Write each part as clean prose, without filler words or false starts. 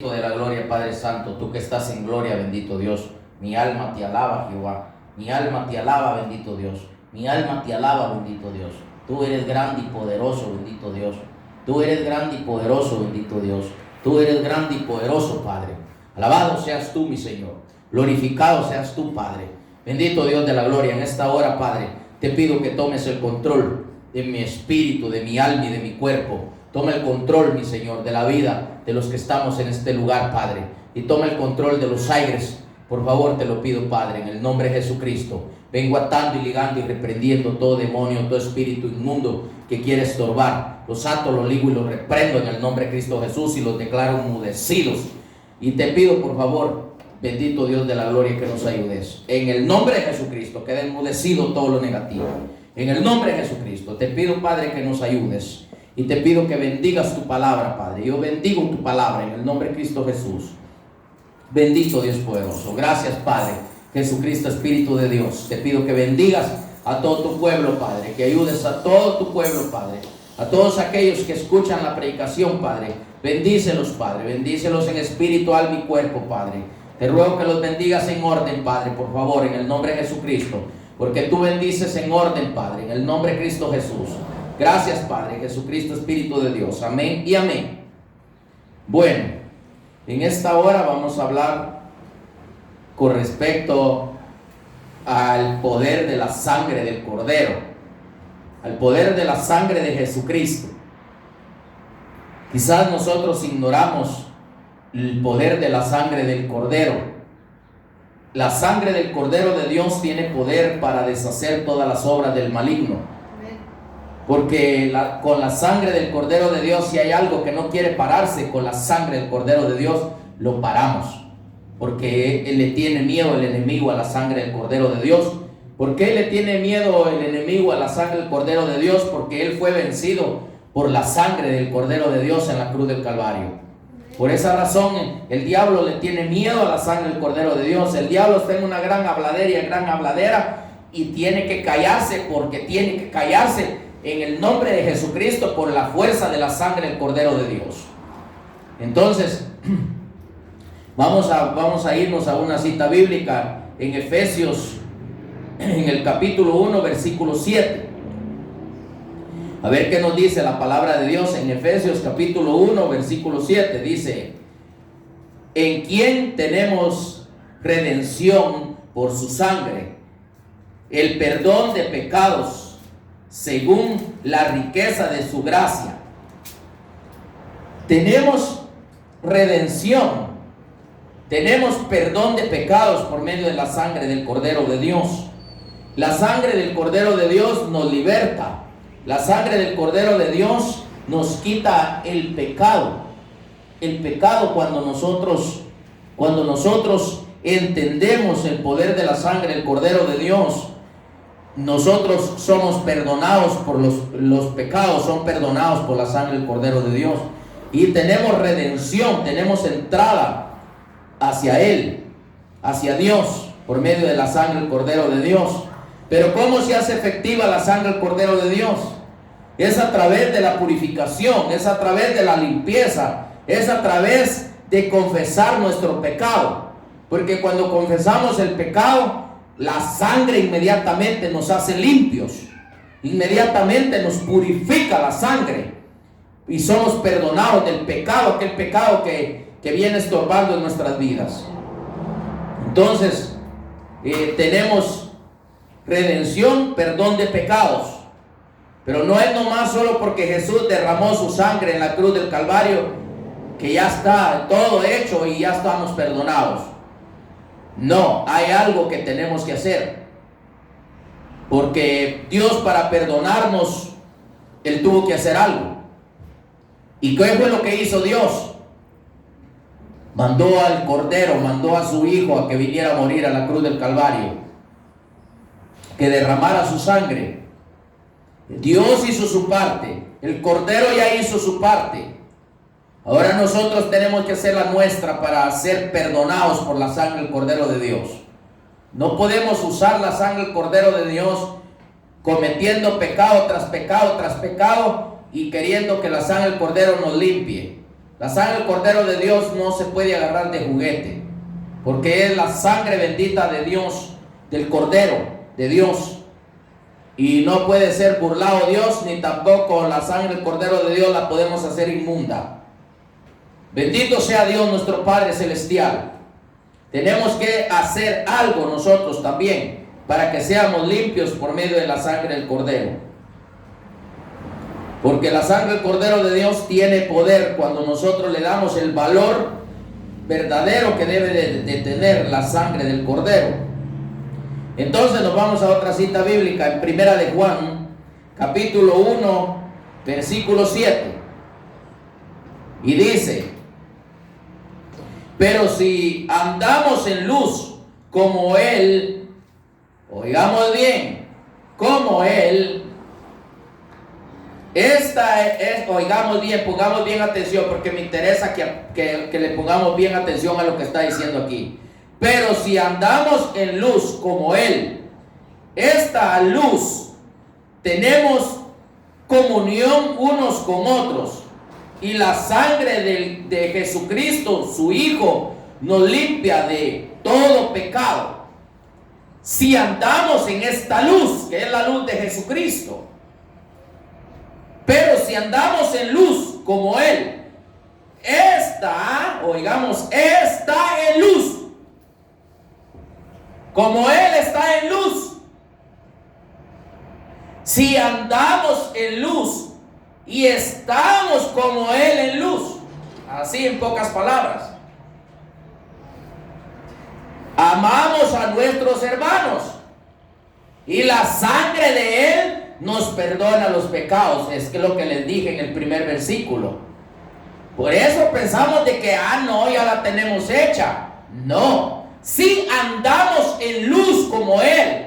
De la gloria, Padre Santo, tú que estás en gloria, bendito Dios. Mi alma te alaba, Jehová. Mi alma te alaba, bendito Dios. Mi alma te alaba, bendito Dios. Tú eres grande y poderoso, bendito Dios. Tú eres grande y poderoso, bendito Dios. Tú eres grande y poderoso, Padre. Alabado seas tú, mi Señor. Glorificado seas tú, Padre. Bendito Dios de la gloria. En esta hora, Padre, te pido que tomes el control de mi espíritu, de mi alma y de mi cuerpo. Toma el control, mi Señor, de la vida de los que estamos en este lugar, Padre. Y toma el control de los aires. Por favor, te lo pido, Padre, en el nombre de Jesucristo. Vengo atando y ligando y reprendiendo todo demonio, todo espíritu inmundo que quiere estorbar. Los ato, los ligo y los reprendo en el nombre de Cristo Jesús y los declaro enmudecidos. Y te pido, por favor, bendito Dios de la gloria, que nos ayudes. En el nombre de Jesucristo, queda enmudecido todo lo negativo. En el nombre de Jesucristo, te pido, Padre, que nos ayudes. Y te pido que bendigas tu palabra, Padre. Yo bendigo tu palabra en el nombre de Cristo Jesús. Bendito Dios poderoso. Gracias, Padre Jesucristo, Espíritu de Dios. Te pido que bendigas a todo tu pueblo, Padre. Que ayudes a todo tu pueblo, Padre. A todos aquellos que escuchan la predicación, Padre. Bendícelos, Padre. Bendícelos en espíritu, alma y cuerpo, Padre. Te ruego que los bendigas en orden, Padre, por favor, en el nombre de Jesucristo. Porque tú bendices en orden, Padre, en el nombre de Cristo Jesús. Gracias, Padre Jesucristo, Espíritu de Dios. Amén y amén. Bueno, en esta hora vamos a hablar con respecto al poder de la sangre del Cordero, al poder de la sangre de Jesucristo. Quizás nosotros ignoramos el poder de la sangre del Cordero. La sangre del Cordero de Dios tiene poder para deshacer todas las obras del maligno. Porque con la sangre del Cordero de Dios, si hay algo que no quiere pararse, con la sangre del Cordero de Dios lo paramos. Porque él le tiene miedo el enemigo a la sangre del Cordero de Dios. ¿Por qué le tiene miedo el enemigo a la sangre del Cordero de Dios? Porque él fue vencido por la sangre del Cordero de Dios en la cruz del Calvario. Por esa razón el diablo le tiene miedo a la sangre del Cordero de Dios. El diablo está en una gran habladera y tiene que callarse, porque tiene que callarse en el nombre de Jesucristo por la fuerza de la sangre del Cordero de Dios. Entonces, vamos a irnos a una cita bíblica en Efesios, en el capítulo 1, versículo 7. A ver qué nos dice la palabra de Dios en Efesios capítulo 1, versículo 7. Dice: en quien tenemos redención por su sangre, el perdón de pecados, según la riqueza de su gracia. Tenemos redención, tenemos perdón de pecados por medio de la sangre del Cordero de Dios. La sangre del Cordero de Dios nos liberta. La sangre del Cordero de Dios nos quita el pecado. El pecado, cuando nosotros entendemos el poder de la sangre del Cordero de Dios, nosotros somos perdonados por los pecados, son perdonados por la sangre del Cordero de Dios. Y tenemos redención, tenemos entrada hacia Él, hacia Dios, por medio de la sangre del Cordero de Dios. Pero ¿cómo se hace efectiva la sangre del Cordero de Dios? Es a través de la purificación, es a través de la limpieza, es a través de confesar nuestro pecado. Porque cuando confesamos el pecado, la sangre inmediatamente nos hace limpios, inmediatamente nos purifica la sangre y somos perdonados del pecado, aquel pecado que viene estorbando en nuestras vidas. Entonces, tenemos redención, perdón de pecados, pero no es nomás solo porque Jesús derramó su sangre en la cruz del Calvario que ya está todo hecho y ya estamos perdonados. No, hay algo que tenemos que hacer, porque Dios, para perdonarnos, Él tuvo que hacer algo. ¿Y qué fue lo que hizo Dios? Mandó al Cordero, mandó a su Hijo a que viniera a morir a la cruz del Calvario, que derramara su sangre. Dios hizo su parte, el Cordero ya hizo su parte. Ahora nosotros tenemos que hacer la nuestra para ser perdonados por la sangre del Cordero de Dios. No podemos usar la sangre del Cordero de Dios cometiendo pecado tras pecado tras pecado y queriendo que la sangre del Cordero nos limpie. La sangre del Cordero de Dios no se puede agarrar de juguete, porque es la sangre bendita de Dios, del Cordero de Dios. Y no puede ser burlado Dios, ni tampoco la sangre del Cordero de Dios la podemos hacer inmunda. Bendito sea Dios nuestro Padre Celestial. Tenemos que hacer algo nosotros también para que seamos limpios por medio de la sangre del Cordero. Porque la sangre del Cordero de Dios tiene poder cuando nosotros le damos el valor verdadero que debe de tener la sangre del Cordero. Entonces nos vamos a otra cita bíblica en Primera de Juan, capítulo 1, versículo 7. Y dice: pero si andamos en luz como Él, oigamos bien, como Él, oigamos bien, pongamos bien atención, porque me interesa que le pongamos bien atención a lo que está diciendo aquí. Pero si andamos en luz como Él, esta luz, tenemos comunión unos con otros, y la sangre de Jesucristo, su Hijo, nos limpia de todo pecado. Si andamos en esta luz, que es la luz de Jesucristo. Pero si andamos en luz como Él, oigamos, está en luz. Como Él está en luz. Si andamos en luz y estamos como Él en luz, así en pocas palabras, amamos a nuestros hermanos y la sangre de Él nos perdona los pecados. Es que lo que les dije en el primer versículo. Por eso pensamos de que, no, ya la tenemos hecha. No, si andamos en luz como Él.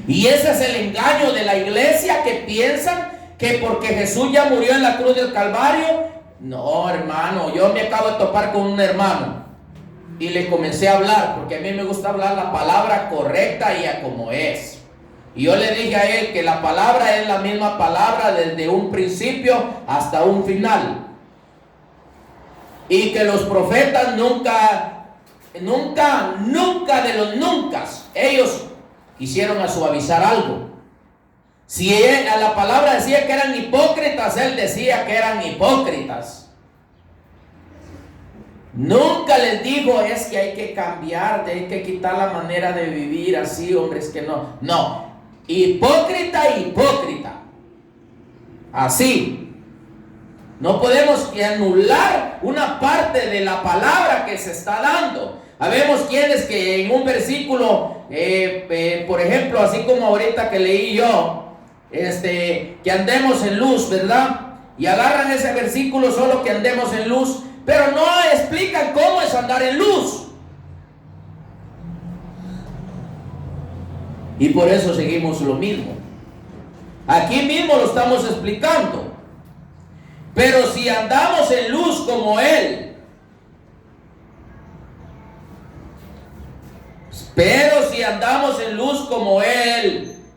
Y ese es el engaño de la iglesia, que piensan que porque Jesús ya murió en la cruz del Calvario. No, hermano, yo me acabo de topar con un hermano y le comencé a hablar, porque a mí me gusta hablar la palabra correcta y a como es. Y yo le dije a él que la palabra es la misma palabra desde un principio hasta un final. Y que los profetas nunca de los nunca, ellos quisieron a suavizar algo. Si la palabra decía que eran hipócritas, él decía que eran hipócritas. Nunca les digo es que hay que cambiar, hay que quitar la manera de vivir así, hombres, que no. No, hipócrita. Así. No podemos anular una parte de la palabra que se está dando. Habemos quienes que en un versículo, por ejemplo, así como ahorita que leí yo, que andemos en luz, ¿verdad? Y agarran ese versículo solo, que andemos en luz, pero no explican cómo es andar en luz. Y por eso seguimos lo mismo. Aquí mismo lo estamos explicando. Pero si andamos en luz como Él,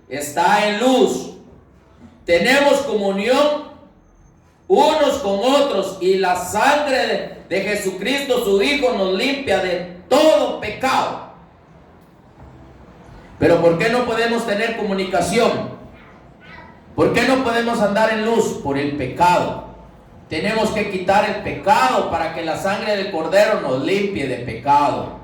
está en luz, tenemos comunión unos con otros, y la sangre de Jesucristo, su Hijo, nos limpia de todo pecado. Pero ¿por qué no podemos tener comunicación? ¿Por qué no podemos andar en luz? Por el pecado. Tenemos que quitar el pecado para que la sangre del Cordero nos limpie de pecado.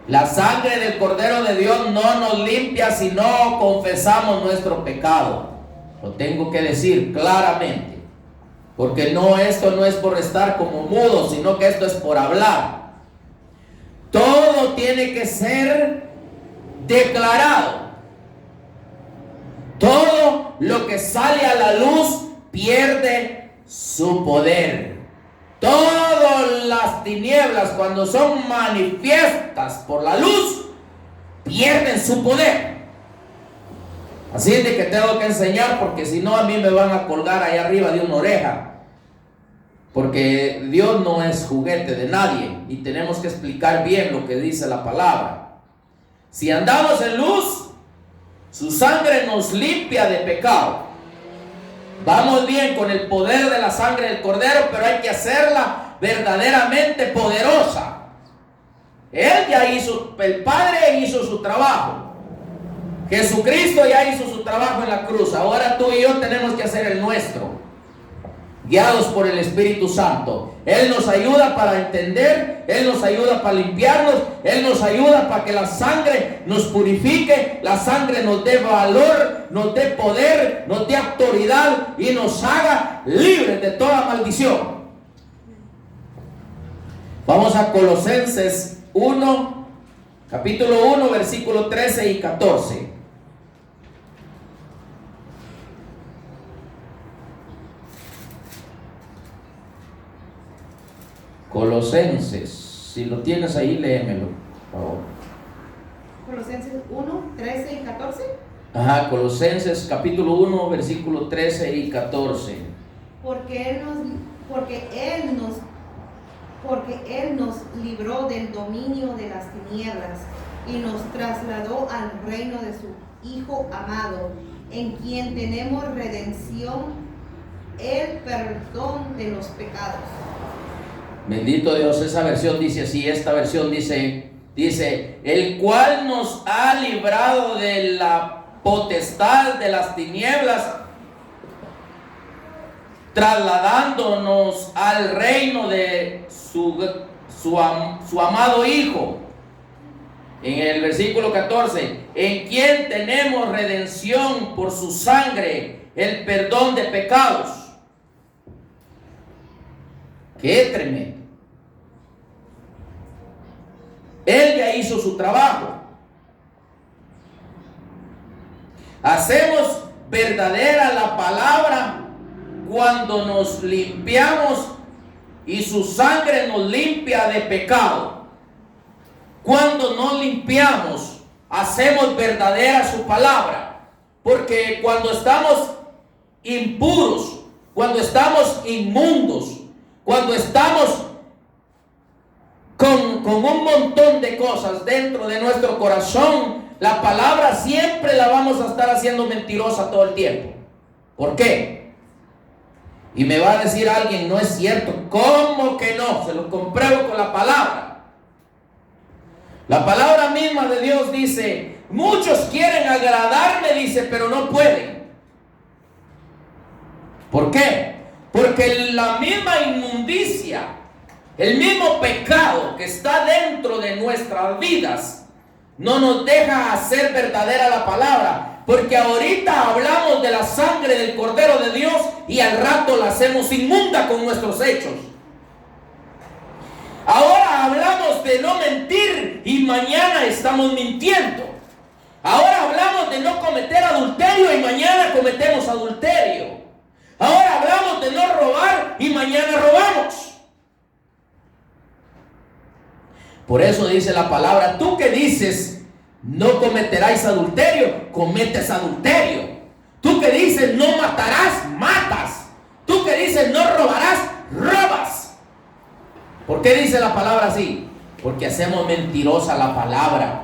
La sangre del Cordero de Dios no nos limpia si no confesamos nuestro pecado. Lo tengo que decir claramente. Porque esto no es por estar como mudo, sino que esto es por hablar. Todo tiene que ser declarado. Todo lo que sale a la luz pierde su poder. Todas las tinieblas, cuando son manifiestas por la luz, pierden su poder. Así es de que tengo que enseñar, porque si no a mí me van a colgar ahí arriba de una oreja. Porque Dios no es juguete de nadie y tenemos que explicar bien lo que dice la palabra. Si andamos en luz, su sangre nos limpia de pecado. Vamos bien con el poder de la sangre del Cordero, pero hay que hacerla verdaderamente poderosa. Él ya hizo, el Padre hizo su trabajo. Jesucristo ya hizo su trabajo en la cruz. Ahora tú y yo tenemos que hacer el nuestro, guiados por el Espíritu Santo. Él nos ayuda para entender, Él nos ayuda para limpiarnos, Él nos ayuda para que la sangre nos purifique, la sangre nos dé valor, nos dé poder, nos dé autoridad y nos haga libres de toda maldición. Vamos a Colosenses 1, capítulo 1, versículo 13 y 14. Colosenses, si lo tienes ahí, léemelo, por favor. Colosenses 1, 13 y 14. Ajá, Colosenses capítulo 1, versículo 13 y 14. Porque Él nos libró del dominio de las tinieblas y nos trasladó al reino de su Hijo amado, en quien tenemos redención, el perdón de los pecados. Bendito Dios, esa versión dice así, esta versión dice, el cual nos ha librado de la potestad de las tinieblas, trasladándonos al reino de su amado Hijo. En el versículo 14, en quien tenemos redención por su sangre, el perdón de pecados. Qué tremendo. Él ya hizo su trabajo. Hacemos verdadera la palabra cuando nos limpiamos y su sangre nos limpia de pecado. Cuando nos limpiamos, hacemos verdadera su palabra. Porque cuando estamos impuros, cuando estamos inmundos, cuando estamos con un montón de cosas dentro de nuestro corazón, la palabra siempre la vamos a estar haciendo mentirosa todo el tiempo. ¿Por qué? Y me va a decir alguien, no es cierto. ¿Cómo que no? Se lo compruebo con la palabra. La palabra misma de Dios dice, muchos quieren agradarme, dice, pero no pueden. ¿Por qué? Porque la misma inmundicia, el mismo pecado que está dentro de nuestras vidas no nos deja hacer verdadera la palabra. Porque ahorita hablamos de la sangre del Cordero de Dios y al rato la hacemos inmunda con nuestros hechos. Ahora hablamos de no mentir y mañana estamos mintiendo. Ahora hablamos de no cometer adulterio y mañana cometemos adulterio. Ahora hablamos de no robar y mañana robamos. Por eso dice la palabra, tú que dices, no cometerás adulterio, cometes adulterio. Tú que dices, no matarás, matas. Tú que dices, no robarás, robas. ¿Por qué dice la palabra así? Porque hacemos mentirosa la palabra.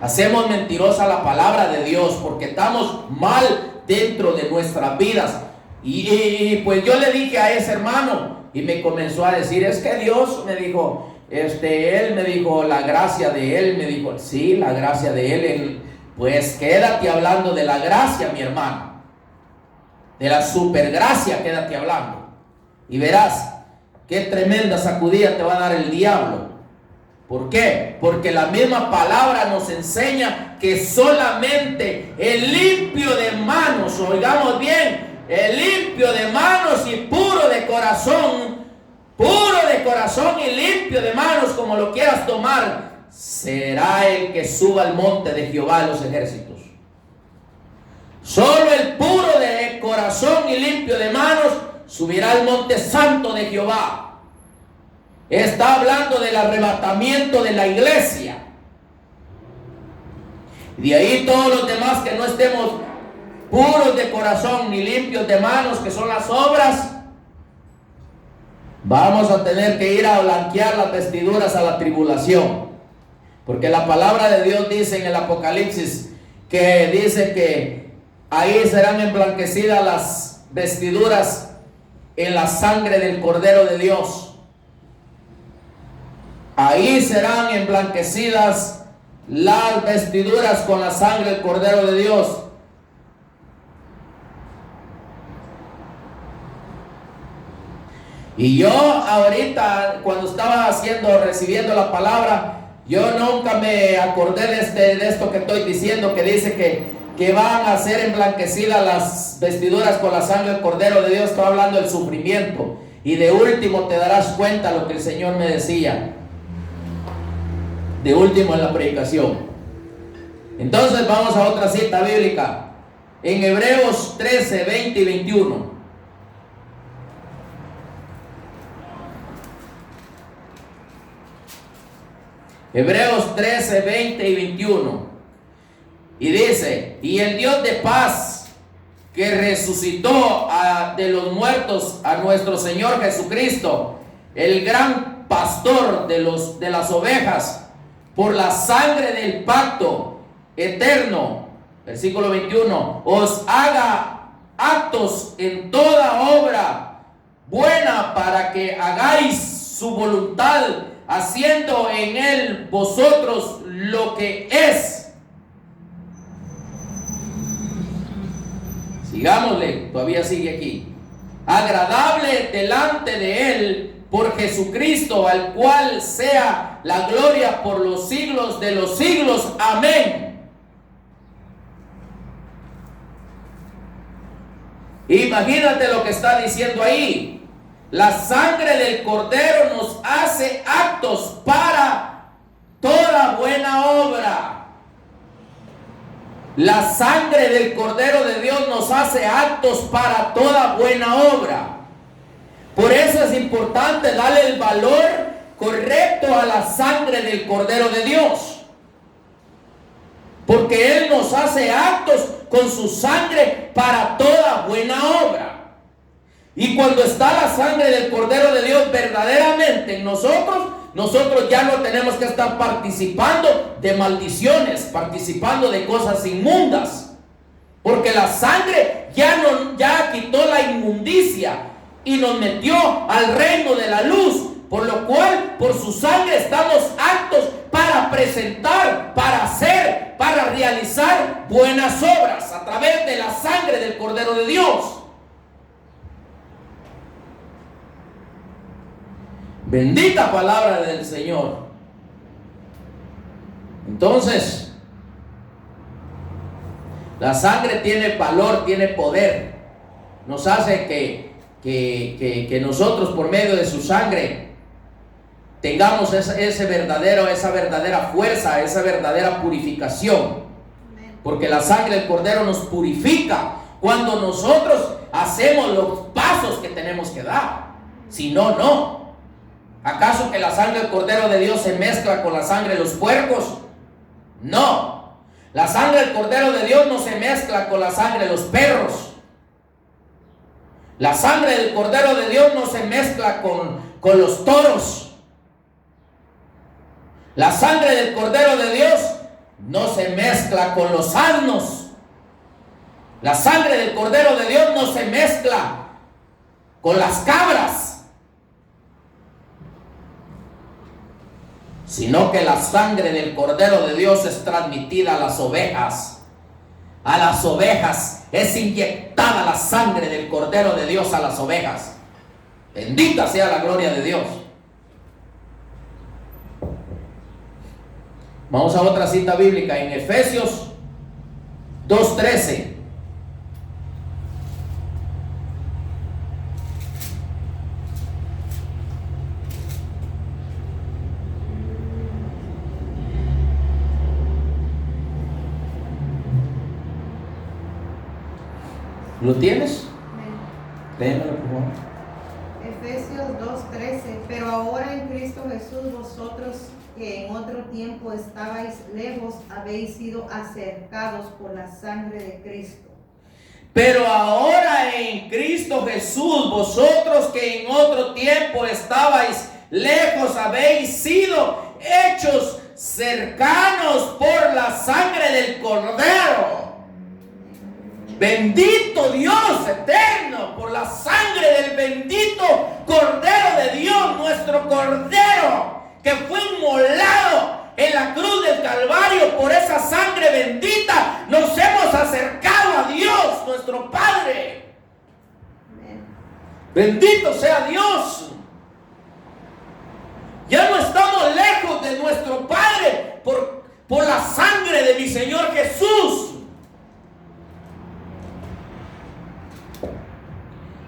Hacemos mentirosa la palabra de Dios porque estamos mal dentro de nuestras vidas. Y pues yo le dije a ese hermano y me comenzó a decir, es que Dios me dijo, Él me dijo, la gracia de Él, me dijo, sí, la gracia de Él. Pues quédate hablando de la gracia, mi hermano. De la supergracia, quédate hablando. Y verás qué tremenda sacudida te va a dar el diablo. ¿Por qué? Porque la misma palabra nos enseña que solamente el limpio de manos, oigamos bien, el limpio de manos y puro de corazón y limpio de manos, como lo quieras tomar, será el que suba al monte de Jehová de los ejércitos. Solo el puro de corazón y limpio de manos subirá al monte santo de Jehová. Está hablando del arrebatamiento de la iglesia. De ahí todos los demás que no estemos puros de corazón ni limpios de manos, que son las obras, vamos a tener que ir a blanquear las vestiduras a la tribulación. Porque la palabra de Dios dice en el Apocalipsis que dice Ahí serán emblanquecidas las vestiduras en la sangre del Cordero de Dios. Ahí serán emblanquecidas las vestiduras con la sangre del Cordero de Dios. Y yo ahorita, cuando estaba recibiendo la palabra, yo nunca me acordé de esto que estoy diciendo, que dice que van a ser emblanquecidas las vestiduras con la sangre del Cordero de Dios. Estoy hablando del sufrimiento. Y de último te darás cuenta lo que el Señor me decía. De último en la predicación. Entonces vamos a otra cita bíblica. En Hebreos 13, 20 y 21. Hebreos 13, 20 y 21. Y dice: y el Dios de paz, que resucitó de los muertos a nuestro Señor Jesucristo, el gran pastor de las ovejas, por la sangre del pacto eterno, versículo 21, os haga actos en toda obra buena para que hagáis su voluntad, haciendo en él vosotros lo que es. Sigámosle, todavía sigue aquí. Agradable delante de él por Jesucristo, al cual sea la gloria por los siglos de los siglos. Amén. Imagínate lo que está diciendo ahí. La sangre del Cordero nos hace actos para toda buena obra. La sangre del Cordero de Dios nos hace actos para toda buena obra. Por eso es importante darle el valor correcto a la sangre del Cordero de Dios. Porque Él nos hace actos con su sangre para toda buena obra. Y cuando está la sangre del Cordero de Dios verdaderamente en nosotros ya no tenemos que estar participando de maldiciones, participando de cosas inmundas. Porque la sangre ya quitó la inmundicia y nos metió al reino de la luz, por lo cual por su sangre estamos aptos para presentar, para hacer, para realizar buenas obras a través de la sangre del Cordero de Dios. Bendita palabra del Señor. Entonces, la sangre tiene valor, tiene poder. Nos hace que nosotros por medio de su sangre tengamos esa verdadera fuerza, esa verdadera purificación. Porque la sangre del Cordero nos purifica cuando nosotros hacemos los pasos que tenemos que dar. Si no, no. ¿Acaso que la sangre del Cordero de Dios se mezcla con la sangre de los puercos? No. La sangre del Cordero de Dios no se mezcla con la sangre de los perros. La sangre del Cordero de Dios no se mezcla con los toros. La sangre del Cordero de Dios no se mezcla con los asnos. La sangre del Cordero de Dios no se mezcla con las cabras. Sino que la sangre del Cordero de Dios es transmitida a las ovejas. A las ovejas es inyectada la sangre del Cordero de Dios a las ovejas. Bendita sea la gloria de Dios. Vamos a otra cita bíblica en Efesios 2:13. ¿Lo tienes? Léemelo, por favor. Efesios 2:13. Pero ahora en Cristo Jesús, vosotros que en otro tiempo estabais lejos, habéis sido acercados por la sangre de Cristo. Pero ahora en Cristo Jesús, vosotros que en otro tiempo estabais lejos, habéis sido hechos cercanos por la sangre del Cordero. Bendito Dios eterno por la sangre del bendito Cordero de Dios, nuestro Cordero que fue inmolado en la cruz del Calvario. Por esa sangre bendita nos hemos acercado a Dios, nuestro Padre. Bendito sea Dios. Ya no estamos lejos de nuestro Padre por la sangre de mi Señor Jesús.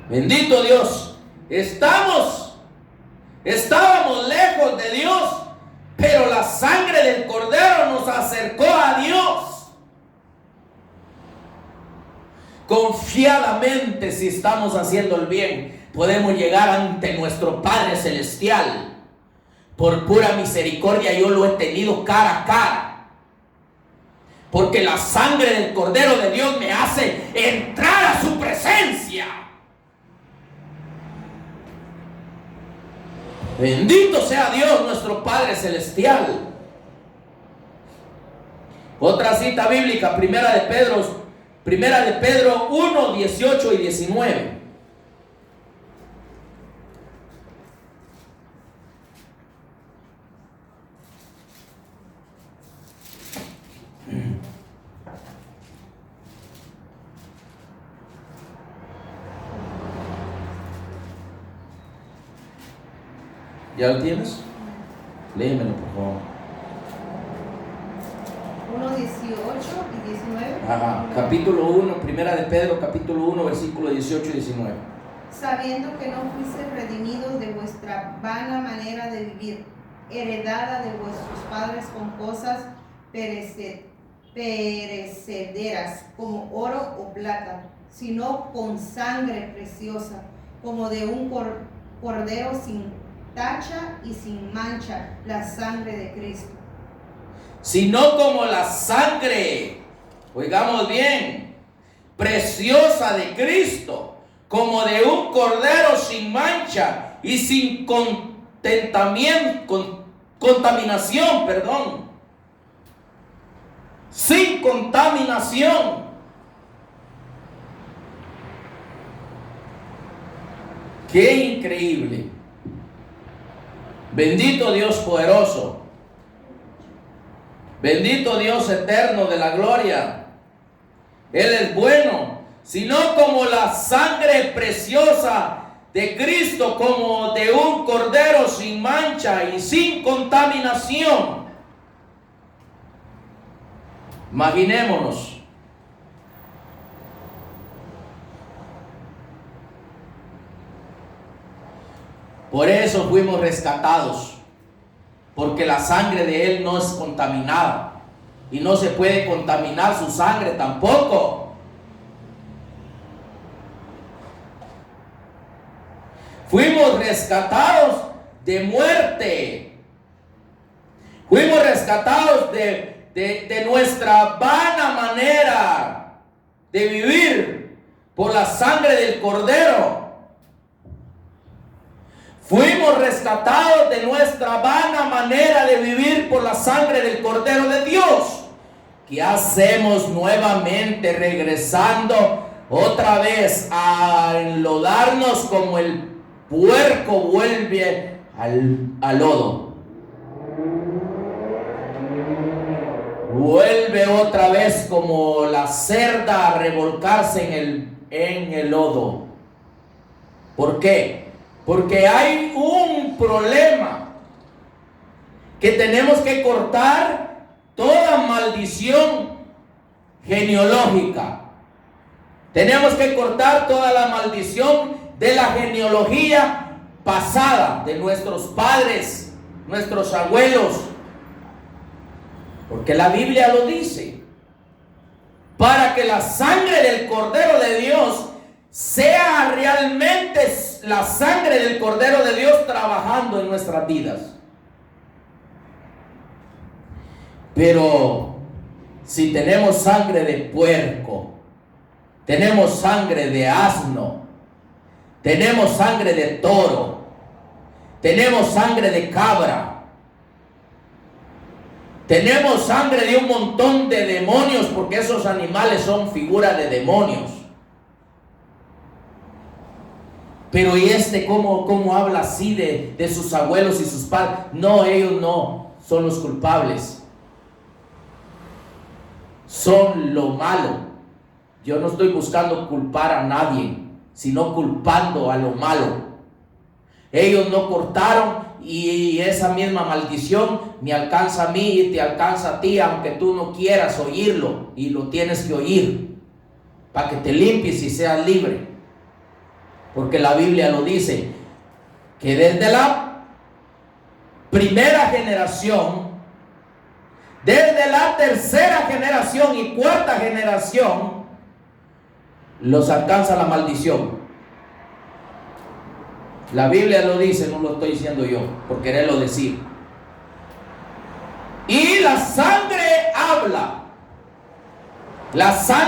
Bendito Dios. Estábamos lejos de Dios, pero la sangre del Cordero nos acercó a Dios. Confiadamente, si estamos haciendo el bien, podemos llegar ante nuestro Padre Celestial. Por pura misericordia yo lo he tenido cara a cara, porque la sangre del Cordero de Dios me hace entrar a su presencia. Bendito sea Dios, nuestro Padre Celestial. Otra cita bíblica, Primera de Pedro 1, 18 y 19. ¿Ya lo tienes? Léemelo, por favor. 1, 18 y 19. Ajá. Capítulo 1, Primera de Pedro, capítulo 1, versículo 18 y 19. Sabiendo que no fuisteis redimidos de vuestra vana manera de vivir, heredada de vuestros padres con cosas perecederas, como oro o plata, sino con sangre preciosa, como de un cordero sin tacha y sin mancha, la sangre de Cristo. Sino como la sangre, oigamos bien, preciosa de Cristo, como de un cordero sin mancha y sin contaminación, sin contaminación. ¡Qué increíble! Bendito Dios poderoso, bendito Dios eterno de la gloria. Él es bueno, sino como la sangre preciosa de Cristo, como de un cordero sin mancha y sin contaminación. Imaginémonos. Por eso fuimos rescatados, porque la sangre de Él no es contaminada y no se puede contaminar su sangre tampoco. Fuimos rescatados de muerte, fuimos rescatados de nuestra vana manera de vivir por la sangre del Cordero. Fuimos rescatados de nuestra vana manera de vivir por la sangre del Cordero de Dios. ¿Qué hacemos nuevamente regresando otra vez a enlodarnos como el puerco vuelve al lodo? Vuelve otra vez como la cerda a revolcarse en el lodo. ¿Por qué? Porque hay un problema, que tenemos que cortar toda maldición genealógica. Tenemos que cortar toda la maldición de la genealogía pasada, de nuestros padres, nuestros abuelos. Porque la Biblia lo dice. Para que la sangre del Cordero de Dios sea realmente la sangre del Cordero de Dios trabajando en nuestras vidas. Pero si tenemos sangre de puerco, tenemos sangre de asno, tenemos sangre de toro, tenemos sangre de cabra, Tenemos sangre de un montón de demonios, porque esos animales son figura de demonios. Pero ¿y cómo habla así de sus abuelos y sus padres? No, ellos no son los culpables. Son lo malo. Yo no estoy buscando culpar a nadie, sino culpando a lo malo. Ellos no cortaron, y esa misma maldición me alcanza a mí y te alcanza a ti, aunque tú no quieras oírlo, y lo tienes que oír para que te limpies y seas libre. Porque la Biblia lo dice, que desde la primera generación, desde la tercera generación y cuarta generación, los alcanza la maldición. La Biblia lo dice, no lo estoy diciendo yo, por quererlo decir. Y la sangre habla. La sangre